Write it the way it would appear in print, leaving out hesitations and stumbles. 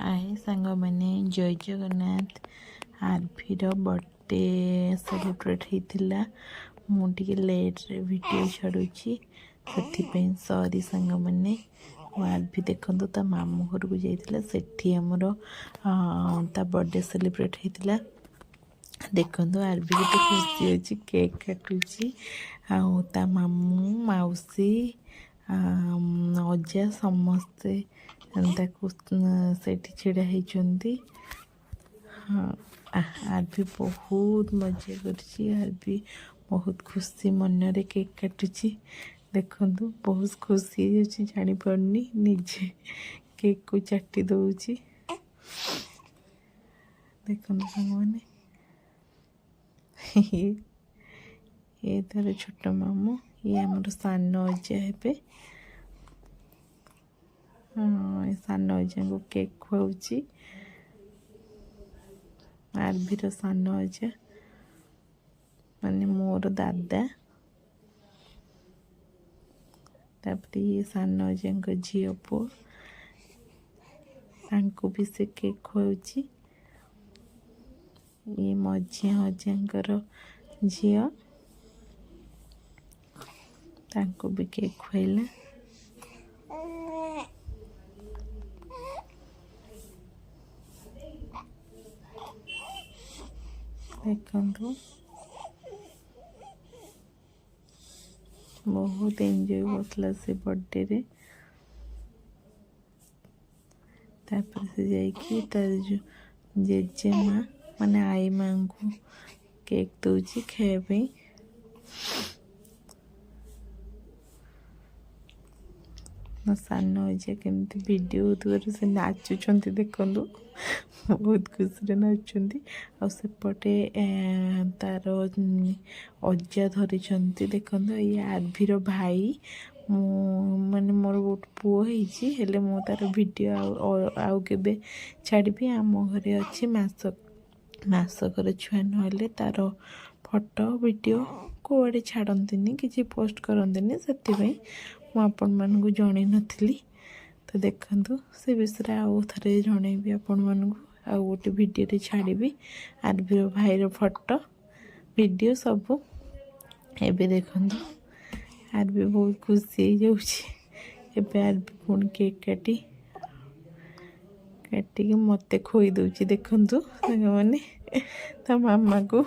हाय सांग मैंने जय जगन्नाथ आरभीर बर्थडे सेलिब्रेट होता मुझे लेट रे वीडियो छाड़ुची से सॉरी सांग मैंने आरभी देखो ता मामू घर को जाइए सेठी आमर ता बर्थडे सेलिब्रेट होता देखो आरभी के खुशी अच्छी केक काटुची आ मामू मौसी अजा समस्ते सेठी छिड़ा होती। हाँ आरभी बहुत मजा कर बहुत खुशी मनरे केक काटुची देखु बहुत खुशी अच्छी जापारनी निजे केक को चाटी दौची देखो मैंने ये तार छोट मामू ये आमर सान अजा हे हाँ सान अजा को केक खुआची आरभीर सान अजा माने मोर दादा तापर ये सान अजा झील पुओ भी से केक खुआची ये मझिया अजा झील तांको भी केक खुआइला देखो बहुत एंजॉय करला से बर्थडे रे तापर से जाइए तार जो जेजे माँ माने आई माँ को केक दूची खायापी मो सान अजा केमती वीडियो उद्गर से नाचुंट देखु बहुत खुशी नाचुंट आसेपटे तार अजा धरी देखो ये आरभीर भाई माने मोर गोटे पुओ हेले मो तार वीडियो आउ के छाड़ी आम घरे अच्छी मासकर छुआ ना तार फोटो वीडियो कौड़े छाड़ती किसी पोस्ट करती से आपण मानू जन नी तो देखु से विषय आउ थे जनइबी आपण मानू आ गोटे वीडियो छाड़ी आरभीर भाईर फोटो वीडियो सब एबे देखु आरभी बहुत खुशी हो जाए आरभी पुणी केक काटिक मत खोई दूची देखु मैंने ता मामा को